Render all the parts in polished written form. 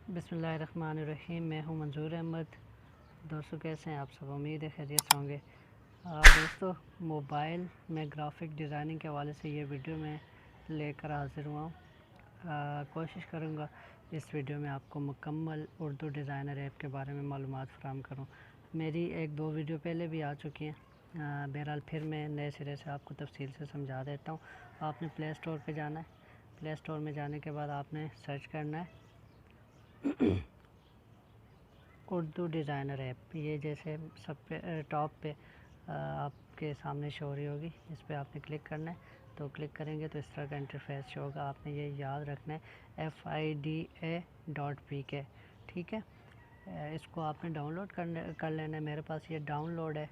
बिस्मिल्लाहिर्रहमानिर्रहीम। मैं हूं मंजूर अहमद। दोस्तों कैसे हैं आप सब? उम्मीद है खैरियत से होंगे। दोस्तों, मोबाइल में ग्राफिक डिज़ाइनिंग के हवाले से ये वीडियो मैं लेकर हाज़िर हुआ हूँ। कोशिश करूँगा इस वीडियो में आपको मुकम्मल उर्दू डिज़ाइनर ऐप के बारे में मालूमात फ़राहम करूँ। मेरी एक दो वीडियो पहले भी आ चुकी हैं। बहरहाल फिर मैं नए सिरे से आपको तफसील से समझा देता हूँ। आपने प्ले स्टोर पर जाना है। प्ले स्टोर में जाने के बाद आपने सर्च करना है उर्दू डिज़ाइनर ऐप। ये जैसे सब पे टॉप पे आपके सामने शो हो रही होगी, इस पर आपने क्लिक करना है। तो क्लिक करेंगे तो इस तरह का इंटरफेस शो होगा। आपने ये याद रखना है FIDA.pk, ठीक है। इसको आपने डाउनलोड कर लेना है। मेरे पास ये डाउनलोड है,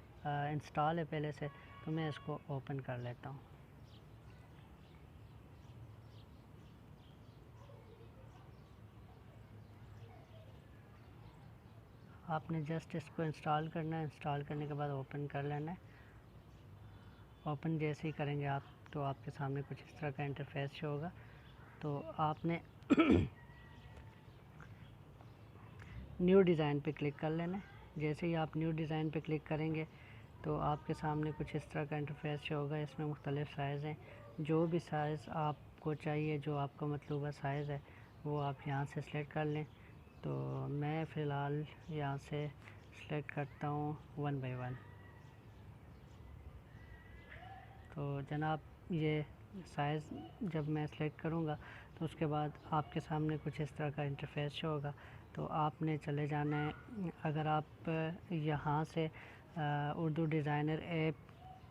इंस्टॉल है पहले से, तो मैं इसको ओपन कर लेता हूँ। आपने जस्ट इसको इंस्टॉल करना है। इंस्टॉल करने के बाद ओपन कर लेना है। ओपन जैसे ही करेंगे आप तो आपके सामने कुछ इस तरह का इंटरफेस शो होगा। तो आपने न्यू डिज़ाइन पे क्लिक कर लेना है। जैसे ही आप न्यू डिज़ाइन पे क्लिक करेंगे तो आपके सामने कुछ इस तरह का इंटरफेस शो होगा। इसमें मुख्तलिफ़ साइज़ हैं। जो भी साइज़ आपको चाहिए, जो आपका मतलूबा साइज़ है, वो आप यहाँ से सिलेक्ट कर लें। तो मैं फ़िलहाल यहाँ से सिलेक्ट करता हूँ 1 बाई 1। तो जनाब, ये साइज़ जब मैं सेलेक्ट करूँगा तो उसके बाद आपके सामने कुछ इस तरह का इंटरफेस शो होगा। तो आपने चले जाना है। अगर आप यहाँ से उर्दू डिज़ाइनर ऐप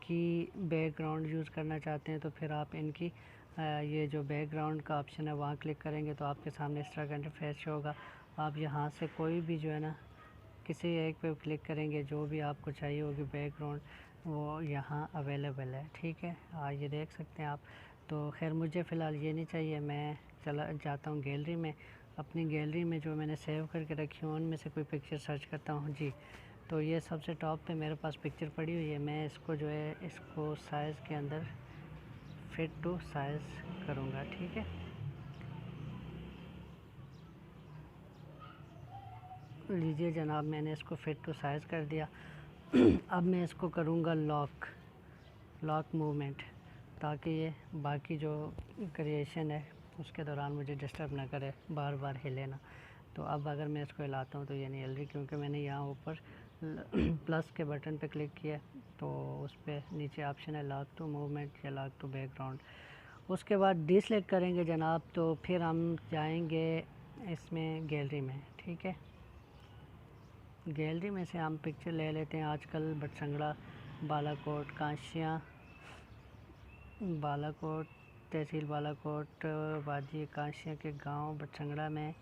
की बैकग्राउंड यूज़ करना चाहते हैं तो फिर आप इनकी ये जो बैकग्राउंड का ऑप्शन है वहाँ क्लिक करेंगे तो आपके सामने इस तरह का इंटरफेस शो होगा। आप यहाँ से कोई भी जो है ना, किसी एक पे क्लिक करेंगे, जो भी आपको चाहिए होगी बैकग्राउंड वो यहाँ अवेलेबल है, ठीक है। ये देख सकते हैं आप। तो खैर मुझे फ़िलहाल ये नहीं चाहिए। मैं चला जाता हूँ गैलरी में। अपनी गैलरी में जो मैंने सेव करके रखी हूँ उनमें से कोई पिक्चर सर्च करता हूँ जी। तो ये सबसे टॉप पे मेरे पास पिक्चर पड़ी हुई है। मैं इसको जो है इसको साइज़ के अंदर फिट टू साइज़ करूँगा, ठीक है। लीजिए जनाब, मैंने इसको फिट टू साइज़ कर दिया। अब मैं इसको करूँगा लॉक मूवमेंट, ताकि ये बाकी जो क्रिएशन है उसके दौरान मुझे डिस्टर्ब ना करे, बार बार हिले ना। तो अब अगर मैं इसको हिलाता हूँ तो ये नहीं हिल रही, क्योंकि मैंने यहाँ ऊपर प्लस के बटन पे क्लिक किया। तो उस पर नीचे ऑप्शन है लॉक टू मूवमेंट या लॉक टू बैकग्राउंड। उसके बाद डिसलेक्ट करेंगे जनाब, तो फिर हम जाएंगे इसमें गैलरी में, ठीक है। गैलरी में से हम पिक्चर ले लेते हैं। आजकल बटसंगड़ा, बालाकोट, काशियाँ, बालाकोट, तहसील बालाकोट, वाजी काशियाँ के गांव बटसंगड़ा में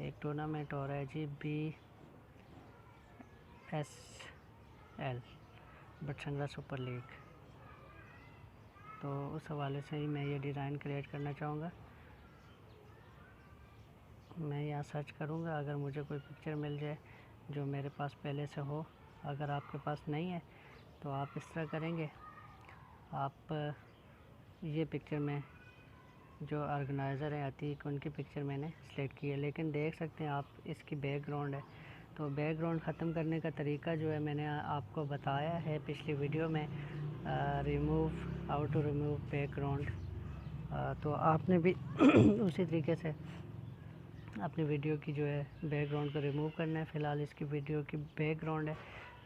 एक टूर्नामेंट हो रहा है जी, BSL बटसंगड़ा सुपर लीग। तो उस हवाले से ही मैं ये डिज़ाइन क्रिएट करना चाहूँगा। मैं यहाँ सर्च करूँगा, अगर मुझे कोई पिक्चर मिल जाए जो मेरे पास पहले से हो। अगर आपके पास नहीं है तो आप इस तरह करेंगे, आप ये पिक्चर में जो ऑर्गेनाइज़र है अतीक, उनकी पिक्चर मैंने सेलेक्ट की है। लेकिन देख सकते हैं आप इसकी बैकग्राउंड है। तो बैकग्राउंड ख़त्म करने का तरीका जो है मैंने आपको बताया है पिछली वीडियो में, हाउ टू रिमूव बैकग्राउंड। तो आपने भी उसी तरीके से अपनी वीडियो की जो है बैकग्राउंड को रिमूव करना है। फ़िलहाल इसकी वीडियो की बैकग्राउंड है।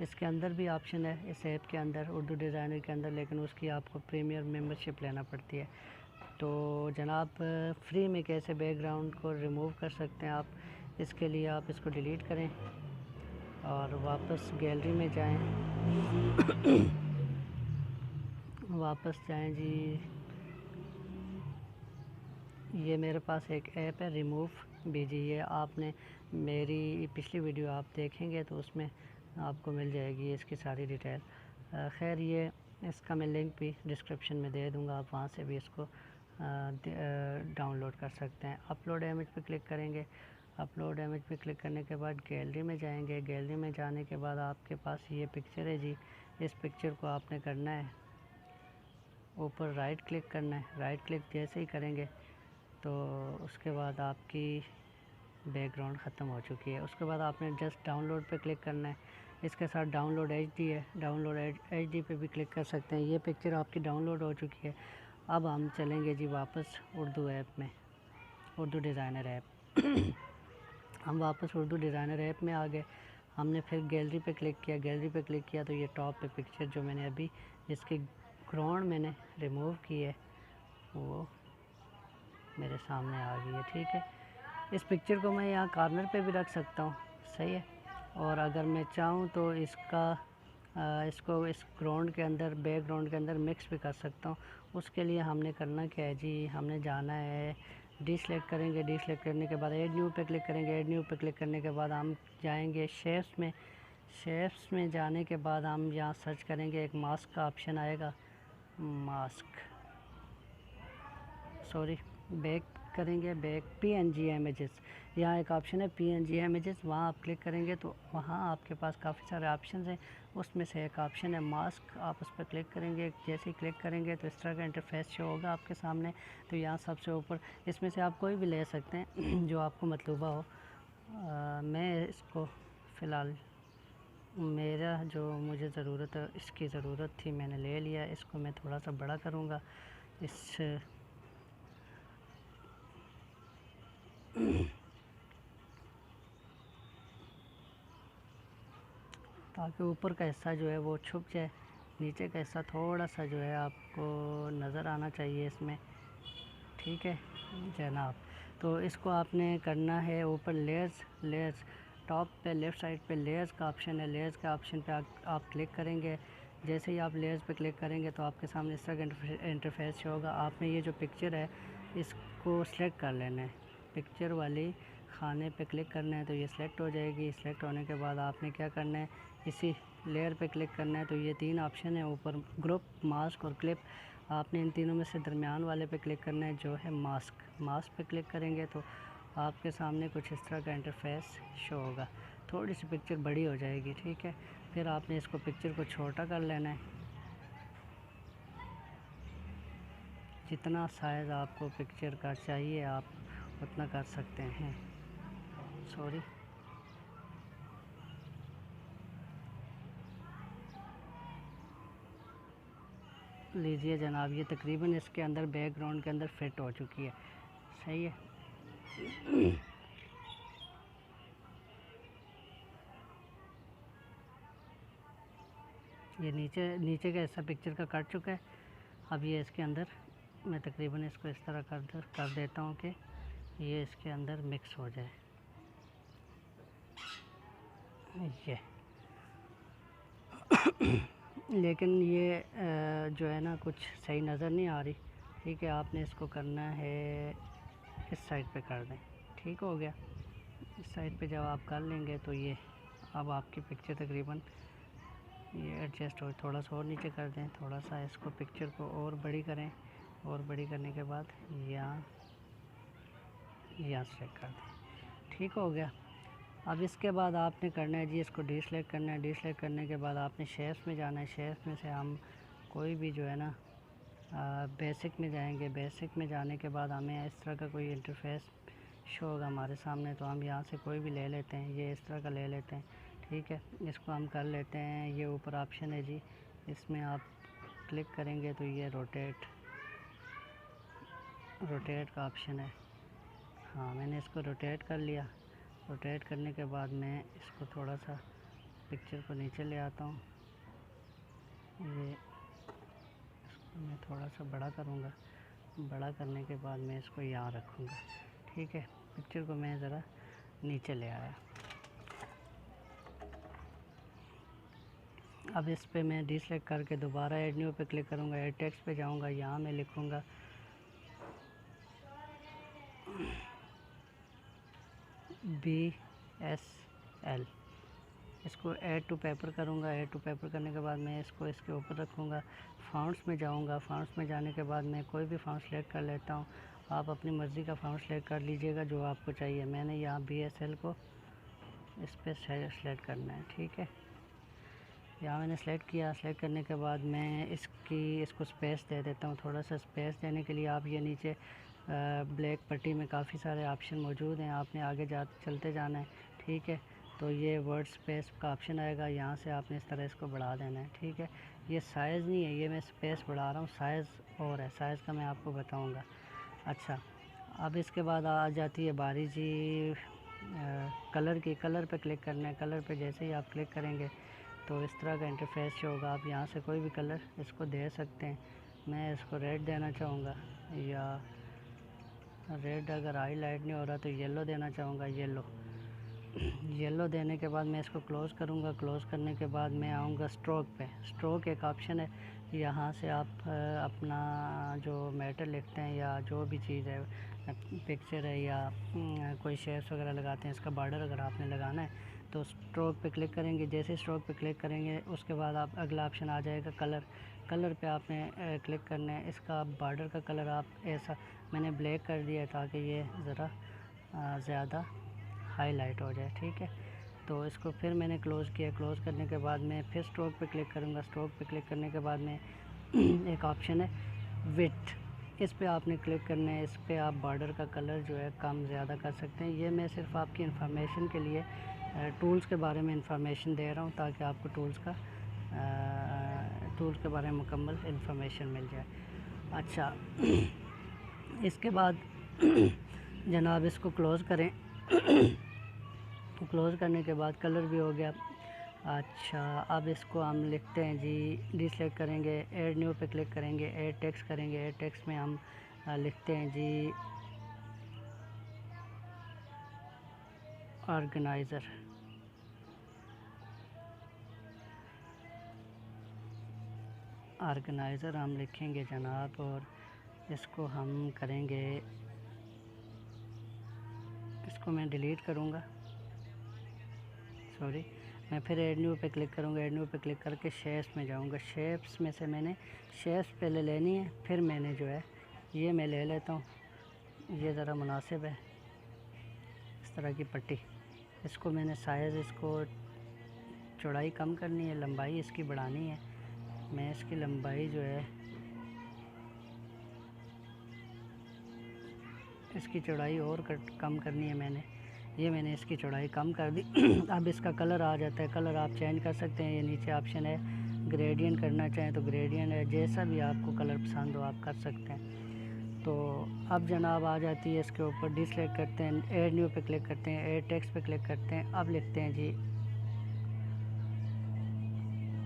इसके अंदर भी ऑप्शन है इस ऐप के अंदर, उर्दू डिज़ाइनर के अंदर, लेकिन उसकी आपको प्रीमियर मेंबरशिप लेना पड़ती है। तो जनाब, फ्री में कैसे बैकग्राउंड को रिमूव कर सकते हैं आप, इसके लिए आप इसको डिलीट करें और वापस गैलरी में जाएं। वापस जाएं जी। ये मेरे पास एक ऐप है रिमूव बीजी। ये आपने मेरी पिछली वीडियो आप देखेंगे तो उसमें आपको मिल जाएगी इसकी सारी डिटेल। खैर ये इसका मैं लिंक भी डिस्क्रिप्शन में दे दूँगा, आप वहाँ से भी इसको डाउनलोड कर सकते हैं। अपलोड इमेज पे क्लिक करेंगे। अपलोड इमेज पे क्लिक करने के बाद गैलरी में जाएंगे। गैलरी में जाने के बाद आपके पास ये पिक्चर है जी। इस पिक्चर को आपने करना है, ऊपर राइट क्लिक करना है। राइट क्लिक जैसे ही करेंगे तो उसके बाद आपकी बैकग्राउंड ख़त्म हो चुकी है। उसके बाद आपने जस्ट डाउनलोड पे क्लिक करना है। इसके साथ डाउनलोड एचडी है, डाउनलोड एचडी पे भी क्लिक कर सकते हैं। ये पिक्चर आपकी डाउनलोड हो चुकी है। अब हम चलेंगे जी वापस उर्दू ऐप में, उर्दू डिज़ाइनर ऐप। हम वापस उर्दू डिज़ाइनर ऐप में आ गए। हमने फिर गैलरी पे क्लिक किया, गैलरी पे क्लिक किया तो ये टॉप पे पिक्चर जो मैंने अभी जिसकी ग्राउंड मैंने रिमूव की है वो मेरे सामने आ गई है। ठीक है, इस पिक्चर को मैं यहाँ कॉर्नर पे भी रख सकता हूँ, सही है। और अगर मैं चाहूँ तो इसको इस ग्राउंड के अंदर, बैकग्राउंड के अंदर मिक्स भी कर सकता हूँ। उसके लिए हमने करना क्या है जी, हमने जाना है, डी सेलेक्ट करेंगे। डी सेलेक्ट करने के बाद ऐड न्यू पे क्लिक करेंगे। ऐड न्यू पे क्लिक करने के बाद हम जाएंगे शेप्स में। शेप्स में जाने के बाद हम यहाँ सर्च करेंगे, एक मास्क का ऑप्शन आएगा, मास्क, सॉरी बैक करेंगे, बैक पीएनजी इमेजेस, यहाँ एक ऑप्शन है पीएनजी इमेजेस, वहाँ आप क्लिक करेंगे तो वहाँ आपके पास काफ़ी सारे ऑप्शन हैं। उसमें से एक ऑप्शन है मास्क, आप उस पर क्लिक करेंगे। जैसे ही क्लिक करेंगे तो इस तरह का इंटरफेस शो होगा आपके सामने। तो यहाँ सबसे ऊपर इसमें से आप कोई भी ले सकते हैं जो आपको मतलूबा हो। मैं इसको फ़िलहाल, मेरा जो मुझे ज़रूरत है, इसकी ज़रूरत थी, मैंने ले लिया। इसको मैं थोड़ा सा बड़ा करूँगा इस ताकि ऊपर का हिस्सा जो है वो छुप जाए, नीचे का हिस्सा थोड़ा सा जो है आपको नज़र आना चाहिए इसमें। ठीक है जनाब, तो इसको आपने करना है ऊपर लेयर्स टॉप पे लेफ़्ट साइड पे लेयर्स का ऑप्शन है। लेयर्स का ऑप्शन पे आप क्लिक करेंगे। जैसे ही आप लेयर्स पे क्लिक करेंगे तो आपके सामने इस तरह का इंटरफेस होगा। आपने ये जो पिक्चर है इसको सिलेक्ट कर लेना है, पिक्चर वाली खाने पे क्लिक करना है तो ये सिलेक्ट हो जाएगी। सिलेक्ट होने के बाद आपने क्या करना है, इसी लेयर पे क्लिक करना है। तो ये तीन ऑप्शन है ऊपर, ग्रुप, मास्क और क्लिप। आपने इन तीनों में से दरमियान वाले पे क्लिक करना है जो है मास्क। मास्क पे क्लिक करेंगे तो आपके सामने कुछ इस तरह का इंटरफेस शो होगा। थोड़ी सी पिक्चर बड़ी हो जाएगी, ठीक है। फिर आपने इसको पिक्चर को छोटा कर लेना है, जितना साइज़ आपको पिक्चर का चाहिए आप उतना कर सकते हैं। सॉरी, लीजिए जनाब, ये तकरीबन इसके अंदर बैकग्राउंड के अंदर फिट हो चुकी है, सही है। ये नीचे का हिस्सा पिक्चर का कट चुका है। अब ये इसके अंदर मैं तकरीबन इसको इस तरह कर देता हूँ कि ये इसके अंदर मिक्स हो जाए। ये लेकिन ये जो है ना कुछ सही नज़र नहीं आ रही। ठीक है, आपने इसको करना है इस साइड पे कर दें। ठीक हो गया, इस साइड पे जब आप कर लेंगे तो ये अब आपकी पिक्चर तकरीबन ये एडजस्ट हो, थोड़ा सा और नीचे कर दें, थोड़ा सा इसको पिक्चर को और बड़ी करें, और बड़ी करने के बाद यहाँ सेलेक्ट कर दें। ठीक हो गया। अब इसके बाद आपने करना है जी, इसको डी सेलेक्ट करना है। डी सेलेक्ट करने के बाद आपने शेप्स में जाना है। शेप्स में से हम कोई भी जो है ना बेसिक में जाएंगे। बेसिक में जाने के बाद हमें इस तरह का कोई इंटरफेस शो होगा हमारे सामने, तो हम यहाँ से कोई भी ले लेते हैं, ये इस तरह का ले लेते हैं। ठीक है, इसको हम कर लेते हैं। ये ऊपर ऑप्शन है जी, इसमें आप क्लिक करेंगे तो ये रोटेट का ऑप्शन है। हाँ, मैंने इसको रोटेट कर लिया। रोटेट करने के बाद मैं इसको थोड़ा सा पिक्चर को नीचे ले आता हूँ। ये इसको मैं थोड़ा सा बड़ा करूँगा। बड़ा करने के बाद मैं इसको यहाँ रखूँगा। ठीक है, पिक्चर को मैं ज़रा नीचे ले आया। अब इस पे मैं डी सेलेक्ट करके दोबारा ऐड न्यू पे क्लिक करूँगा। ऐड टेक्स्ट पे जाऊँगा, यहाँ मैं लिखूँगा BSL। इसको ऐड टू पेपर करूँगा। ऐड टू पेपर करने के बाद मैं इसको इसके ऊपर रखूँगा। फ़ॉन्ट्स में जाऊँगा। फ़ॉन्ट्स में जाने के बाद मैं कोई भी फ़ॉन्ट सेलेक्ट कर लेता हूँ। आप अपनी मर्ज़ी का फ़ॉन्ट सेलेक्ट कर लीजिएगा जो आपको चाहिए। मैंने यहाँ BSL को इस पर सेलेक्ट करना है। ठीक है, यहाँ मैंने सेलेक्ट किया। सेलेक्ट करने के बाद मैं इसको स्पेस दे देता हूँ। थोड़ा सा स्पेस देने के लिए आप ये नीचे ब्लैक पट्टी में काफ़ी सारे ऑप्शन मौजूद हैं, आपने आगे चलते जाना है। ठीक है, तो ये वर्ड स्पेस का ऑप्शन आएगा, यहाँ से आपने इस तरह इसको बढ़ा देना है। ठीक है, ये साइज़ नहीं है, ये मैं स्पेस बढ़ा रहा हूँ, साइज़ और है, साइज़ का मैं आपको बताऊँगा। अच्छा, अब इसके बाद आ जाती है बारी जी कलर की। कलर पे क्लिक करना है। कलर पे जैसे ही आप क्लिक करेंगे तो इस तरह का इंटरफेस शो होगा। आप यहाँ से कोई भी कलर इसको दे सकते हैं। मैं इसको रेड देना चाहूँगा, या रेड अगर हाईलाइट नहीं हो रहा तो येलो देना चाहूँगा, येलो। येलो देने के बाद मैं इसको क्लोज़ करूँगा। क्लोज़ करने के बाद मैं आऊँगा स्ट्रोक पे। स्ट्रोक एक ऑप्शन है, यहाँ से आप अपना जो मैटर लिखते हैं या जो भी चीज़ है, पिक्चर है या कोई शेप्स वगैरह लगाते हैं, इसका बॉर्डर अगर आपने लगाना है तो स्ट्रोक पे क्लिक करेंगे। जैसे स्ट्रोक पे क्लिक करेंगे उसके बाद आप अगला ऑप्शन आ जाएगा कलर। कलर पे आपने क्लिक करना है। इसका बॉर्डर का कलर आप ऐसा, मैंने ब्लैक कर दिया है ताकि ये ज़रा ज़्यादा हाईलाइट हो जाए। ठीक है, तो इसको फिर मैंने क्लोज़ किया। क्लोज़ करने के बाद मैं फिर स्ट्रोक पे क्लिक करूँगा। स्ट्रोक पे क्लिक करने के बाद में एक ऑप्शन है विड्थ, इस पे आपने क्लिक करना है। इस पे आप बॉर्डर का कलर जो है कम ज़्यादा कर सकते हैं। ये मैं सिर्फ आपकी इंफॉर्मेशन के लिए टूल्स के बारे में इंफॉर्मेशन दे रहा हूँ ताकि आपको टूल्स के बारे में मुकम्मल इंफॉर्मेशन मिल जाए। अच्छा, इसके बाद जनाब इसको क्लोज़ करें। क्लोज़ करने के बाद कलर भी हो गया। अच्छा, अब इसको हम लिखते हैं जी, डिसेलेक्ट करेंगे, ऐड न्यू पे क्लिक करेंगे, ऐड टेक्स्ट करेंगे। ऐड टेक्स्ट में हम लिखते हैं जी ऑर्गेनाइज़र। ऑर्गेनाइज़र हम लिखेंगे जनाब, और इसको हम करेंगे, इसको मैं डिलीट करूँगा, सॉरी। मैं फिर ऐड न्यू पे क्लिक करूँगा। ऐड न्यू पे क्लिक करके शेप्स में जाऊँगा। शेप्स में से मैंने शेप्स पहले लेनी है, फिर मैंने जो है ये मैं ले लेता हूँ, ये ज़रा मुनासिब है, इस तरह की पट्टी। इसको मैंने साइज़, इसको चौड़ाई कम करनी है, लंबाई इसकी बढ़ानी है। मैं इसकी लंबाई जो है, इसकी चौड़ाई और कम करनी है मैंने इसकी चौड़ाई कम कर दी। अब इसका कलर आ जाता है। कलर आप चेंज कर सकते हैं, ये नीचे ऑप्शन है। ग्रेडियंट करना चाहें तो ग्रेडियंट है, जैसा भी आपको कलर पसंद हो आप कर सकते हैं। तो अब जनाब आ जाती है इसके ऊपर, डिसेलेक्ट करते हैं, ऐड न्यू पे क्लिक करते हैं, ऐड टेक्स्ट पे क्लिक करते हैं। अब लिखते हैं जी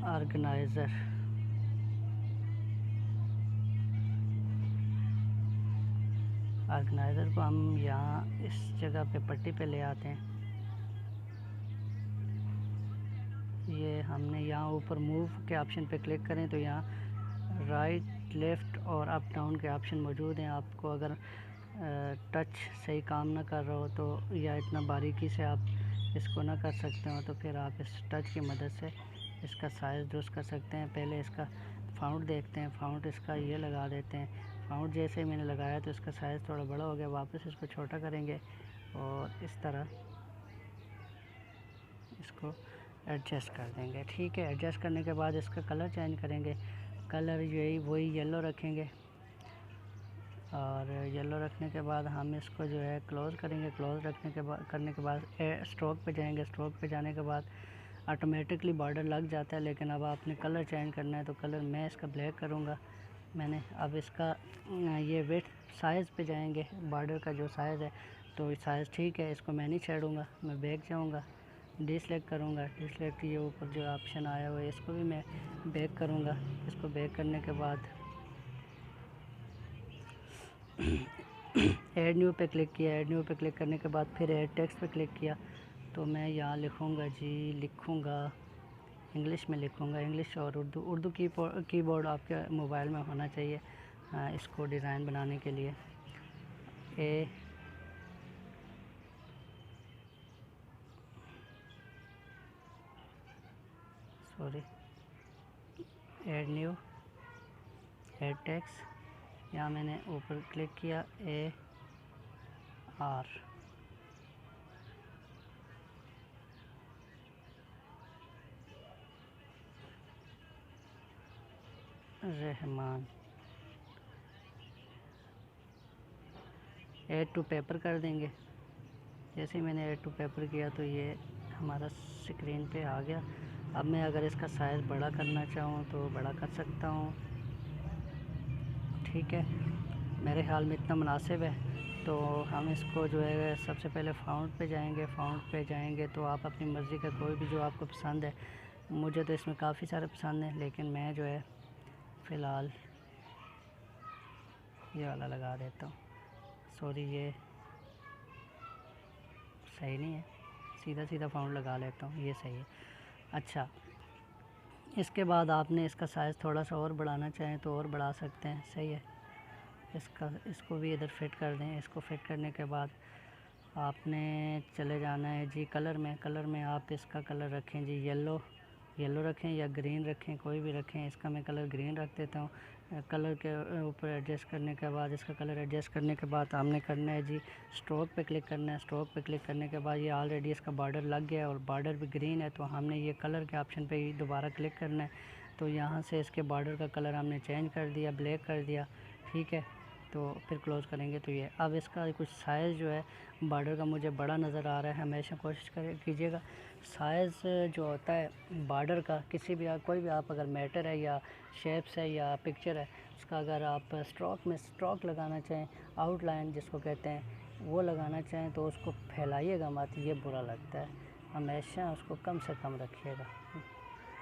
ऑर्गेनाइज़र। ऑर्गेनाइज़र को हम यहाँ इस जगह पे पट्टी पे ले आते हैं। ये हमने यहाँ ऊपर मूव के ऑप्शन पे क्लिक करें तो यहाँ राइट, लेफ़्ट और अप डाउन के ऑप्शन मौजूद हैं। आपको अगर टच सही काम ना कर रहा हो तो, या इतना बारीकी से आप इसको ना कर सकते हो, तो फिर आप इस टच की मदद से इसका साइज़ दुरुस्त कर सकते हैं। पहले इसका फाउंट देखते हैं। फाउंट इसका ये लगा देते हैं। फाउंट जैसे ही मैंने लगाया तो इसका साइज़ थोड़ा बड़ा हो गया। वापस इसको छोटा करेंगे और इस तरह इसको एडजस्ट कर देंगे। ठीक है, एडजस्ट करने के बाद इसका कलर चेंज करेंगे। कलर वही येलो रखेंगे, और येलो रखने के बाद हम इसको जो है क्लोज़ करेंगे। क्लोज़ करने के बाद स्ट्रोक पे जाएंगे। स्ट्रोक पे जाने के बाद ऑटोमेटिकली बॉर्डर लग जाता है, लेकिन अब आपने कलर चेंज करना है तो कलर मैं इसका ब्लैक करूँगा। मैंने अब इसका ये विड्थ साइज़ पे जाएंगे, बॉर्डर का जो साइज़ है तो साइज़ ठीक है, इसको मैं नहीं छेड़ूँगा। मैं बैक जाऊँगा, डिसेलेक्ट करूँगा। डिसेलेक्ट ये ऊपर जो ऑप्शन आया हुआ है इसको भी मैं बैक करूँगा। इसको बैक करने के बाद ऐड न्यू पे क्लिक किया। ऐड न्यू पे क्लिक करने के बाद फिर ऐड टेक्स्ट पे क्लिक किया, तो मैं यहाँ लिखूँगा जी, लिखूँगा इंग्लिश में लिखूँगा, इंग्लिश और उर्दू कीबोर्ड आपके मोबाइल में होना चाहिए इसको डिज़ाइन बनाने के लिए। ऐड न्यू, ऐड टेक्स्ट, यहाँ मैंने ऊपर क्लिक किया, AR Rahman. Add to paper कर देंगे। जैसे ही मैंने ऐड टू पेपर किया तो ये हमारा स्क्रीन पे आ गया। अब मैं अगर इसका साइज़ बड़ा करना चाहूँ तो बड़ा कर सकता हूँ, ठीक है। मेरे ख्याल में इतना मुनासिब है। तो हम इसको जो है सबसे पहले फ़ॉन्ट पे जाएंगे। फ़ॉन्ट पे जाएंगे तो आप अपनी मर्ज़ी का कोई भी जो आपको पसंद है, मुझे तो इसमें काफ़ी सारे पसंद हैं, लेकिन मैं जो है फ़िलहाल ये वाला लगा देता हूँ। सॉरी, ये सही नहीं है, सीधा सीधा फ़ॉन्ट लगा लेता हूँ, ये सही है। अच्छा, इसके बाद आपने इसका साइज़ थोड़ा सा और बढ़ाना चाहें तो और बढ़ा सकते हैं, सही है। इसको भी इधर फिट कर दें। इसको फिट करने के बाद आपने चले जाना है जी कलर में। कलर में आप इसका कलर रखें जी येलो रखें या ग्रीन रखें, कोई भी रखें। इसका मैं कलर ग्रीन रख देता हूँ। कलर के ऊपर एडजस्ट करने के बाद, इसका कलर एडजस्ट करने के बाद हमने करना है जी स्ट्रोक पे क्लिक करना है। स्ट्रोक पे क्लिक करने के बाद ये ऑलरेडी इसका बॉर्डर लग गया है और बॉर्डर भी ग्रीन है, तो हमने ये कलर के ऑप्शन पे ही दोबारा क्लिक करना है। तो यहाँ से इसके बॉर्डर का कलर हमने चेंज कर दिया, ब्लैक कर दिया, ठीक है। तो फिर क्लोज़ करेंगे तो ये अब इसका कुछ साइज़ जो है बॉर्डर का मुझे बड़ा नज़र आ रहा है। हमेशा कोशिश कीजिएगा साइज़ जो होता है बॉर्डर का, किसी भी कोई भी आप अगर मैटर है या शेप्स है या पिक्चर है, उसका अगर आप स्ट्रोक में स्ट्रोक लगाना चाहें, आउटलाइन जिसको कहते हैं, वो लगाना चाहें तो उसको फैलाइएगा मत, ये बुरा लगता है। हमेशा उसको कम से कम रखिएगा।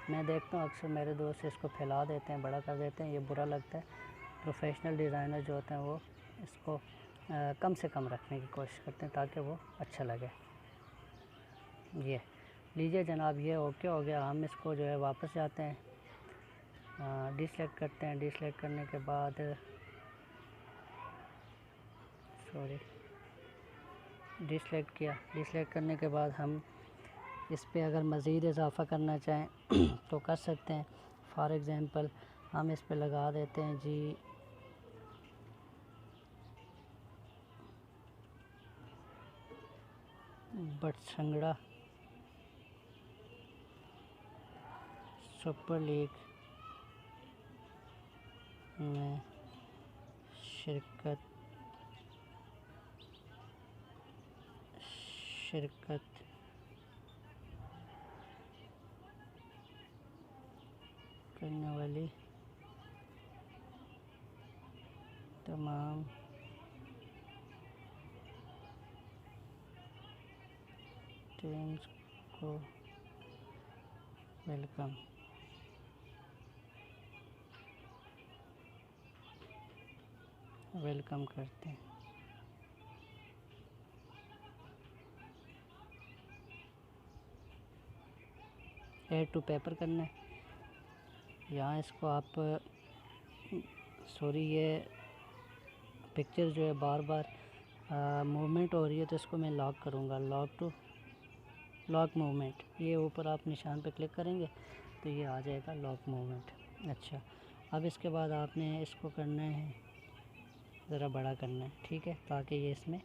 मैं देखता हूँ अक्सर मेरे दोस्त इसको फैला देते हैं, बड़ा कर देते हैं, ये बुरा लगता है। प्रोफेशनल डिज़ाइनर जो होते हैं वो इसको कम से कम रखने की कोशिश करते हैं ताकि वो अच्छा लगे। ये लीजिए जनाब, ये ओके हो गया। हम इसको जो है वापस जाते हैं, डिसेलेक्ट करते हैं। डिसेलेक्ट करने के बाद डिसेलेक्ट किया। डिसेलेक्ट करने के बाद हम इस पर अगर मज़ीद इजाफ़ा करना चाहें तो कर सकते हैं। फॉर एग्ज़ाम्पल हम इस पर लगा देते हैं जी बटसंगड़ा सुपर लीग में शिरकत करने वाली तमाम टीम्स को वेलकम करते हैं। ऐड टू पेपर करना है। यहाँ इसको आप ये पिक्चर जो है बार बार मूवमेंट हो रही है, तो इसको मैं लॉक करूँगा। लॉक मूवमेंट, ये ऊपर आप निशान पे क्लिक करेंगे तो ये आ जाएगा लॉक मूवमेंट। अच्छा, अब इसके बाद आपने इसको करना है, ज़रा बड़ा करना है, ठीक है, ताकि ये इसमें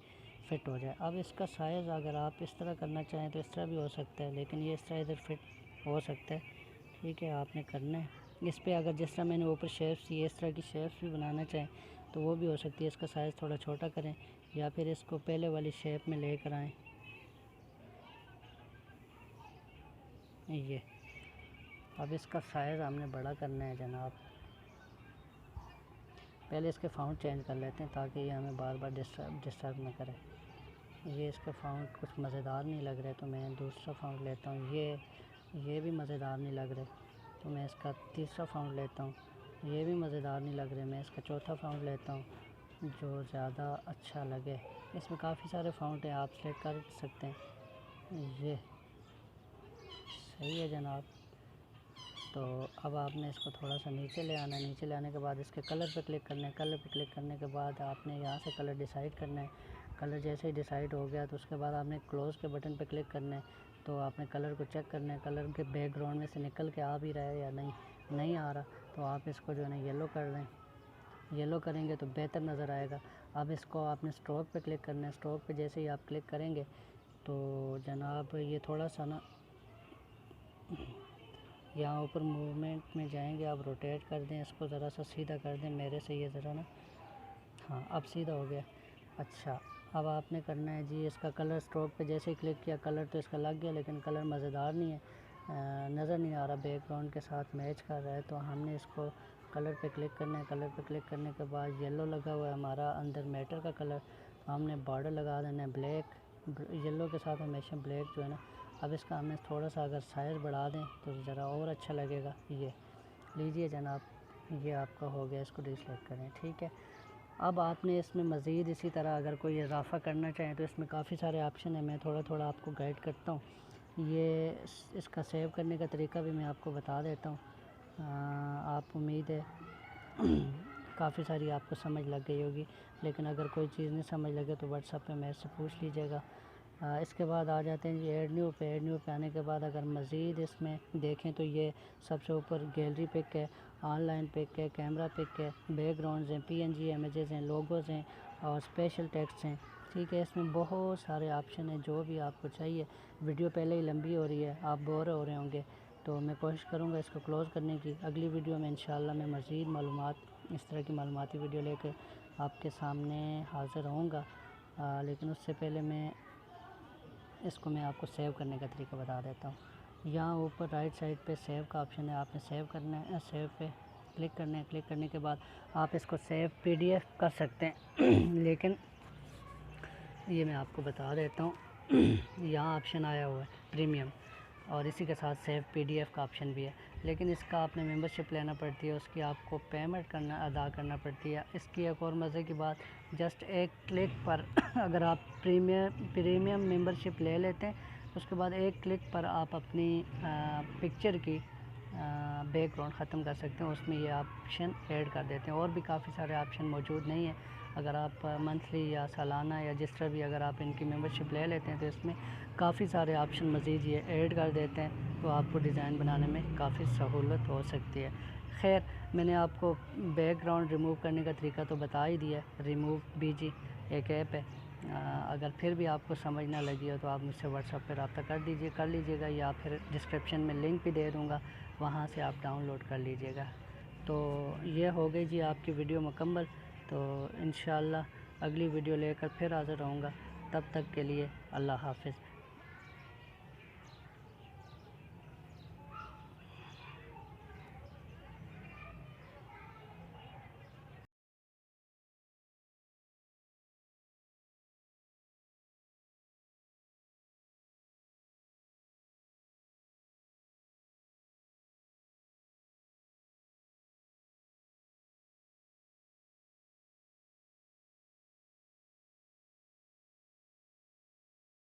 फ़िट हो जाए। अब इसका साइज़ अगर आप इस तरह करना चाहें तो इस तरह भी हो सकता है, लेकिन ये इस तरह इधर फिट हो सकता है, ठीक है। आपने करना है इस पर, अगर जिस तरह मैंने ऊपर शेप्स ये इस तरह की शेप्स भी बनाना चाहें तो वो भी हो सकती है। इसका साइज़ थोड़ा छोटा करें या फिर इसको पहले वाली शेप में लेकर आएँ। ये अब इसका साइज़ हमने बड़ा करना है जनाब। पहले इसके फ़ॉन्ट चेंज कर लेते हैं ताकि ये हमें बार बार डिस्टर्ब ना करे। ये इसके फ़ॉन्ट कुछ मज़ेदार नहीं लग रहे तो मैं दूसरा फ़ॉन्ट लेता हूँ। ये भी मज़ेदार नहीं लग रहे तो मैं इसका तीसरा फ़ॉन्ट लेता हूँ। ये भी मज़ेदार नहीं लग रहे, मैं इसका चौथा फ़ॉन्ट लेता हूँ जो ज़्यादा अच्छा लगे। इसमें काफ़ी सारे फ़ॉन्ट हैं, आप सेलेक्ट कर सकते हैं। ये सही है जनाब। तो अब आपने इसको थोड़ा सा नीचे ले आना है। नीचे ले आने के बाद इसके कलर पे क्लिक करना है। कलर पे क्लिक करने के बाद आपने यहाँ से कलर डिसाइड करना है। कलर जैसे ही डिसाइड हो गया तो उसके बाद आपने क्लोज़ के बटन पे क्लिक करना है। तो आपने कलर को चेक करना है, कलर के बैकग्राउंड में से निकल के आ भी रहा है या नहीं आ रहा, तो आप इसको जो है ना येलो कर दें। येलो करेंगे तो बेहतर नज़र आएगा। अब इसको आपने स्ट्रोक पे क्लिक करना है। स्ट्रोक पे जैसे ही आप क्लिक करेंगे तो जनाब ये थोड़ा सा ना यहाँ ऊपर मूवमेंट में जाएंगे, आप रोटेट कर दें, इसको ज़रा सा सीधा कर दें मेरे से, ये ज़रा ना, हाँ अब सीधा हो गया। अच्छा, अब आपने करना है जी, इसका कलर स्ट्रोक पे जैसे ही क्लिक किया कलर तो इसका लग गया, लेकिन कलर मज़ेदार नहीं है, नज़र नहीं आ रहा, बैकग्राउंड के साथ मैच कर रहा है। तो हमने इसको कलर पे क्लिक करना है। कलर पे क्लिक करने के बाद येलो लगा हुआ है हमारा अंदर मैटर का कलर, हमने बॉर्डर लगा देना है ब्लैक, येलो के साथ हमेशा ब्लैक जो है ना। अब इसका हमें थोड़ा सा अगर साइज़ बढ़ा दें तो ज़रा और अच्छा लगेगा। ये लीजिए जनाब, ये आपका हो गया, इसको डिसलाइक करें, ठीक है। अब आपने इसमें मज़ीद इसी तरह अगर कोई इजाफ़ा करना चाहें तो इसमें काफ़ी सारे ऑप्शन हैं, मैं थोड़ा थोड़ा आपको गाइड करता हूँ। ये इसका सेव करने का तरीका भी मैं आपको बता देता हूँ। आप उम्मीद है काफ़ी सारी आपको समझ लग गई होगी, लेकिन अगर कोई चीज़ नहीं समझ लगे तो व्हाट्सएप पे मेरे से पूछ लीजिएगा। इसके बाद आ जाते हैं जी ऐड न्यू पे। ऐड न्यू पे आने के बाद अगर मज़ीद इसमें देखें तो ये सबसे ऊपर गैलरी पिक है, ऑनलाइन पिक है, कैमरा पिक है, बैकग्राउंड्स हैं, पीएनजी इमेजेस हैं, लोगोज़ हैं और स्पेशल टेक्स्ट हैं, ठीक है। इसमें बहुत सारे ऑप्शन हैं, जो भी आपको चाहिए। वीडियो पहले ही लंबी हो रही है, आप बोर हो रहे होंगे, तो मैं कोशिश करूँगा इसको क्लोज़ करने की। अगली वीडियो में इंशाल्लाह मैं मज़ीद मालूमात, इस तरह की मालूमाती वीडियो लेकर आपके सामने हाज़िर रहूँगा। लेकिन उससे पहले इसको मैं आपको सेव करने का तरीका बता देता हूँ। यहाँ ऊपर राइट साइड पे सेव का ऑप्शन है, आपने सेव करना है, सेव पे क्लिक करना है। क्लिक करने के बाद आप इसको सेव पीडीएफ कर सकते हैं लेकिन ये मैं आपको बता देता हूँ यहाँ ऑप्शन आया हुआ है प्रीमियम, और इसी के साथ सेव पीडीएफ का ऑप्शन भी है, लेकिन इसका आपने मेंबरशिप लेना पड़ती है, उसकी आपको पेमेंट अदा करना पड़ती है। इसकी एक और मज़े की बात, जस्ट एक क्लिक पर अगर आप प्रीमियम मेंबरशिप ले लेते हैं, उसके बाद एक क्लिक पर आप अपनी पिक्चर की बैकग्राउंड ख़त्म कर सकते हैं, उसमें ये ऑप्शन ऐड कर देते हैं। और भी काफ़ी सारे ऑप्शन मौजूद नहीं है। अगर आप मंथली या सालाना या जिस तरह भी अगर आप इनकी मेंबरशिप ले लेते हैं तो इसमें काफ़ी सारे ऑप्शन मज़ीद ये ऐड कर देते हैं, तो आपको डिज़ाइन बनाने में काफ़ी सहूलत हो सकती है। खैर, मैंने आपको बैकग्राउंड रिमूव करने का तरीका तो बता ही दिया। रिमूव बीजी एक ऐप है, अगर फिर भी आपको समझ ना लगी हो तो आप मुझसे व्हाट्सएप पर रब्ता कर लीजिएगा, या फिर डिस्क्रिप्शन में लिंक भी दे दूँगा, वहाँ से आप डाउनलोड कर लीजिएगा। तो ये हो गई जी आपकी वीडियो मुकम्मल। तो इंशाल्लाह अगली वीडियो लेकर फिर हाज़िर रहूँगा, तब तक के लिए अल्लाह हाफ़िज़।